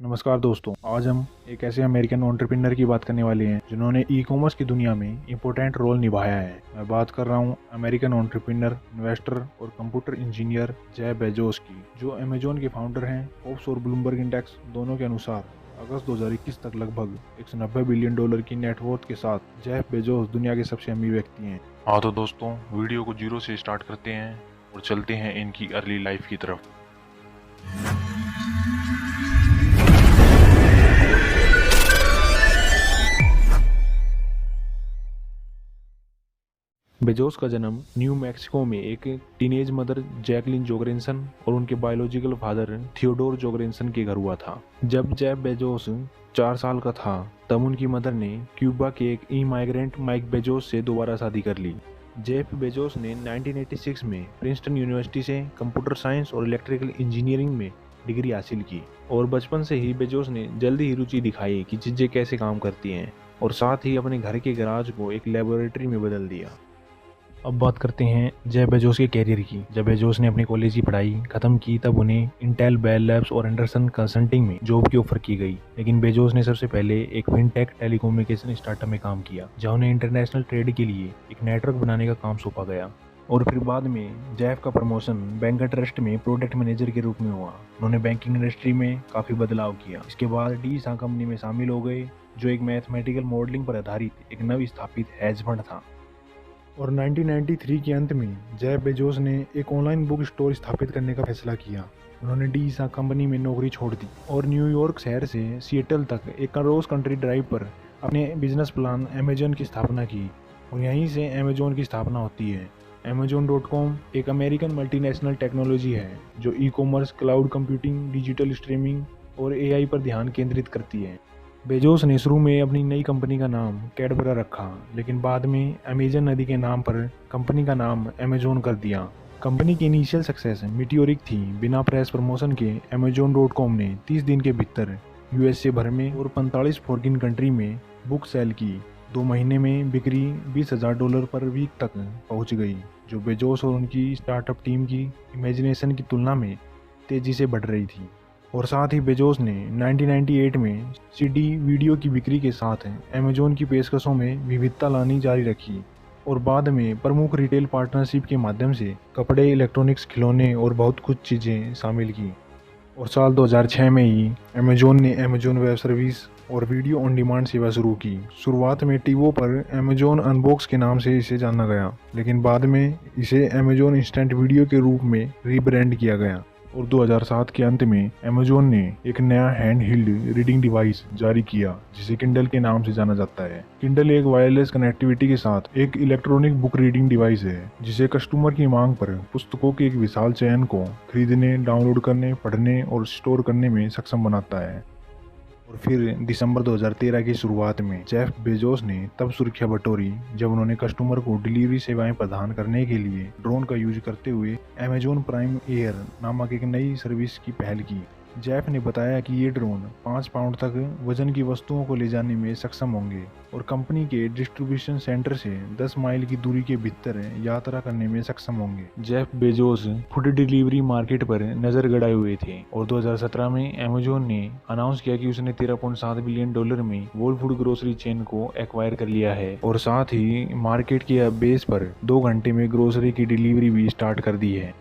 नमस्कार दोस्तों, आज हम एक ऐसे अमेरिकन एंटरप्रेन्योर की बात करने वाले हैं जिन्होंने ई कॉमर्स की दुनिया में इम्पोर्टेंट रोल निभाया है। मैं बात कर रहा हूं अमेरिकन एंटरप्रेन्योर, इन्वेस्टर और कंप्यूटर इंजीनियर जेफ बेजोस की, जो अमेजोन के फाउंडर हैं। फोर्ब्स और ब्लूमबर्ग इंडेक्स दोनों के अनुसार अगस्त 2021 तक लगभग $190 बिलियन की नेटवर्थ के साथ जेफ बेजोस दुनिया के सबसे अमीर व्यक्ति हैं। हाँ तो दोस्तों, वीडियो को जीरो से स्टार्ट करते हैं और चलते हैं इनकी अर्ली लाइफ की तरफ। बेजोस का जन्म न्यू मैक्सिको में एक टीनेज मदर जैकलिन जोगरेंसन और उनके बायोलॉजिकल फादर थियोडोर जोगरेंसन के घर हुआ था। जब जेफ बेजोस 4 साल का था तब उनकी मदर ने क्यूबा के एक इमाइग्रेंट माइक बेजोस से दोबारा शादी कर ली। जेफ बेजोस ने 1986 में प्रिंसटन यूनिवर्सिटी से कंप्यूटर साइंस और इलेक्ट्रिकल इंजीनियरिंग में डिग्री हासिल की और बचपन से ही बेजोस ने जल्दी ही रुचि दिखाई कि चीज़ें कैसे काम करती हैं और साथ ही अपने घर के गैराज को एक लेबोरेटरी में बदल दिया। अब बात करते हैं जेफ बेजोस के कैरियर की। जब बेजोस ने अपनी कॉलेज की पढ़ाई खत्म की तब उन्हें इंटेल, बेल लैब्स और एंडरसन कंसल्टिंग में जॉब की ऑफर की गई, लेकिन बेजोस ने सबसे पहले एक फिनटेक टेलीकम्युनिकेशन स्टार्टअप में काम किया, जहां उन्हें इंटरनेशनल ट्रेड के लिए एक नेटवर्क बनाने का काम सौंपा गया। और फिर बाद में जेफ का प्रमोशन बैंक ट्रस्ट में प्रोडक्ट मैनेजर के रूप में हुआ। उन्होंने बैंकिंग इंडस्ट्री में काफ़ी बदलाव किया। इसके बाद डी कंपनी में शामिल हो गए, जो एक मैथमेटिकल मॉडलिंग पर आधारित एक नव स्थापित हेज फंड था। और 1993 के अंत में जेफ बेजोस ने एक ऑनलाइन बुक स्टोर स्थापित करने का फैसला किया। उन्होंने डी कंपनी में नौकरी छोड़ दी और न्यूयॉर्क शहर से सिएटल तक एक क्रॉस कंट्री ड्राइव पर अपने बिजनेस प्लान अमेजन की स्थापना की और यहीं से अमेजोन की स्थापना होती है। Amazon.com एक अमेरिकन मल्टीनेशनल टेक्नोलॉजी है जो e commerce, cloud computing, digital streaming और एआई पर ध्यान केंद्रित करती है। बेजोस ने शुरू में अपनी नई कंपनी का नाम कैडबरा रखा, लेकिन बाद में अमेजन नदी के नाम पर कंपनी का नाम अमेजोन कर दिया। कंपनी की इनिशियल सक्सेस मीटियोरिक थी। बिना प्रेस प्रमोशन के Amazon.com ने 30 दिन के भीतर यूएसए भर में और 45 फॉरेन कंट्री में बुक सेल की। 2 महीने में बिक्री $20,000 पर वीक तक पहुंच गई, जो बेजोस और उनकी स्टार्टअप टीम की इमेजिनेशन की तुलना में तेज़ी से बढ़ रही थी। और साथ ही बेजोस ने 1998 में सीडी वीडियो की बिक्री के साथ अमेजोन की पेशकशों में विविधता लानी जारी रखी और बाद में प्रमुख रिटेल पार्टनरशिप के माध्यम से कपड़े, इलेक्ट्रॉनिक्स, खिलौने और बहुत कुछ चीज़ें शामिल की। और साल 2006 में ही अमेजोन ने अमेजोन वेब सर्विस और वीडियो ऑन डिमांड सेवा शुरू की। शुरुआत में टीवो पर अमेजोन अनबॉक्स के नाम से इसे जाना गया, लेकिन बाद में इसे अमेजोन इंस्टेंट वीडियो के रूप में रीब्रांड किया गया। और 2007 के अंत में अमेजोन ने एक नया हैंड हेल्ड रीडिंग डिवाइस जारी किया, जिसे किंडल के नाम से जाना जाता है। किंडल एक वायरलेस कनेक्टिविटी के साथ एक इलेक्ट्रॉनिक बुक रीडिंग डिवाइस है, जिसे कस्टमर की मांग पर पुस्तकों के एक विशाल चयन को खरीदने, डाउनलोड करने, पढ़ने और स्टोर करने में सक्षम बनाता है। और फिर दिसंबर 2013 की शुरुआत में जेफ बेजोस ने तब सुर्खियां बटोरी जब उन्होंने कस्टमर को डिलीवरी सेवाएं प्रदान करने के लिए ड्रोन का यूज करते हुए अमेजोन प्राइम एयर नामक एक नई सर्विस की पहल की। जेफ ने बताया कि ये ड्रोन 5 पाउंड तक वजन की वस्तुओं को ले जाने में सक्षम होंगे और कंपनी के डिस्ट्रीब्यूशन सेंटर से 10 माइल की दूरी के भीतर यात्रा करने में सक्षम होंगे। Jeff Bezos food delivery market पर नजर गड़ाए हुए थे और 2017 में अमेजोन ने अनाउंस किया कि उसने $13.7 बिलियन में वोल फूड ग्रोसरी चेन को एक्वायर कर लिया है और साथ ही मार्केट के बेस पर 2 घंटे में ग्रोसरी की डिलीवरी भी स्टार्ट कर दी है।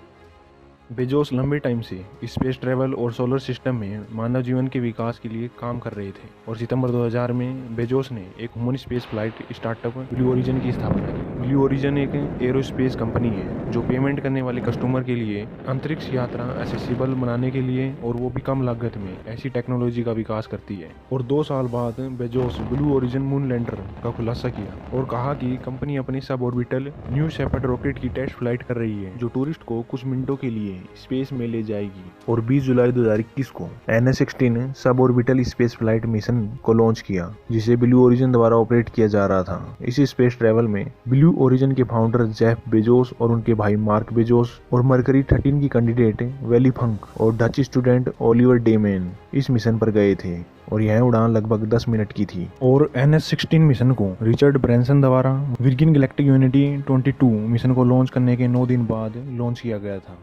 बेजोस लंबे टाइम से स्पेस ट्रैवल और सोलर सिस्टम में मानव जीवन के विकास के लिए काम कर रहे थे और सितंबर 2000 में बेजोस ने एक human space flight startup blue origin की स्थापना की। ब्लू ओरिजिन एक एरोस्पेस कंपनी है जो पेमेंट करने वाले कस्टमर के लिए अंतरिक्ष यात्रा एक्सेसिबल बनाने के लिए और वो भी कम लागत में ऐसी टेक्नोलॉजी का विकास करती है। और 2 साल बाद Bezos blue origin moon lander का खुलासा किया और कहा कि कंपनी अपनी sub orbital New Shepard rocket की टेस्ट फ्लाइट कर रही है, जो टूरिस्ट को कुछ मिनटों के लिए स्पेस में ले जाएगी। और 20 जुलाई 2021 को NS-16 sub orbital space flight mission को लॉन्च किया, जिसे ब्लू ओरिजिन द्वारा ऑपरेट किया जा रहा था। इस स्पेस ट्रैवल में ब्लू ओरिजिन के फाउंडर जेफ बेजोस और उनके भाई मार्क बेजोस और मरकरी 13 की कैंडिडेट वेली फंक और डच स्टूडेंट ओलिवर डेमेन इस मिशन पर गए थे और यह उड़ान लगभग 10 मिनट की थी। और NS-16 मिशन को रिचर्ड ब्रैंसन द्वारा वर्जिन गैलेक्टिक यूनिटी 22 मिशन को लॉन्च करने के 9 दिन बाद लॉन्च किया गया था।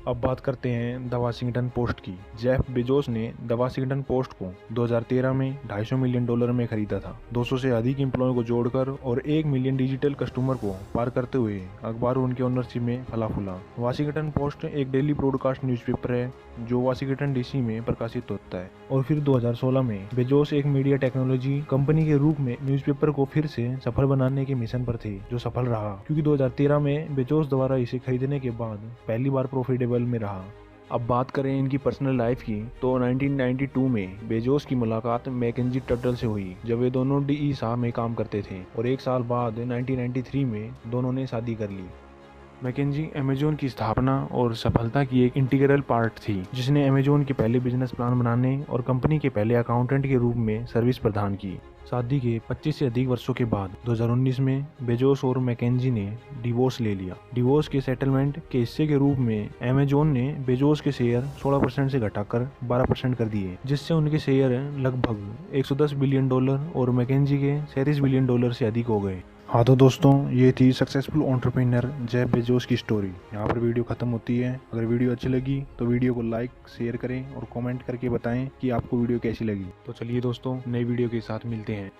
अब बात करते हैं द वाशिंगटन पोस्ट की। जेफ बेजोस ने द वाशिंगटन पोस्ट को 2013 में $250 मिलियन में खरीदा था। 200 से अधिक एम्प्लॉय को जोड़कर और 1 मिलियन डिजिटल कस्टमर को पार करते हुए अखबार उनके ओनरशिप में फला फूला। वाशिंगटन पोस्ट एक डेली ब्रॉडकास्ट न्यूज़पेपर है जो वाशिंगटन डीसी में प्रकाशित होता है। और फिर 2016 में बेजोस एक मीडिया टेक्नोलॉजी कंपनी के रूप में न्यूज़पेपर को फिर से सफल बनाने के मिशन पर थे, जो सफल रहा क्योंकि 2013 में बेजोस द्वारा इसे खरीदने के बाद पहली बार प्रॉफिटेबल में रहा। अब बात करें इनकी पर्सनल लाइफ की तो 1992 में बेजोस की मुलाकात मैकेंजी टटल से हुई जब वे दोनों डीई साह में काम करते थे और एक साल बाद 1993 में दोनों ने शादी कर ली। मैकेंजी अमेजोन की स्थापना और सफलता की एक इंटीग्रल पार्ट थी, जिसने अमेजोन के पहले बिजनेस प्लान बनाने और कंपनी के पहले अकाउंटेंट के रूप में सर्विस प्रदान की। शादी के 25 से अधिक वर्षों के बाद 2019 में बेजोस और मैकेंजी ने डिवोर्स ले लिया। डिवोर्स के सेटलमेंट के हिस्से के रूप में अमेजोन ने बेजोस के शेयर 16% से घटाकर 12% कर दिए, जिससे उनके शेयर लगभग $110 बिलियन और मैकेंजी के $37 बिलियन से अधिक हो गए। हाँ तो दोस्तों, ये थी सक्सेसफुल एंटरप्रेन्योर जेफ बेजोस की स्टोरी। यहाँ पर वीडियो खत्म होती है। अगर वीडियो अच्छी लगी तो वीडियो को लाइक शेयर करें और कमेंट करके बताएं कि आपको वीडियो कैसी लगी। तो चलिए दोस्तों, नई वीडियो के साथ मिलते हैं।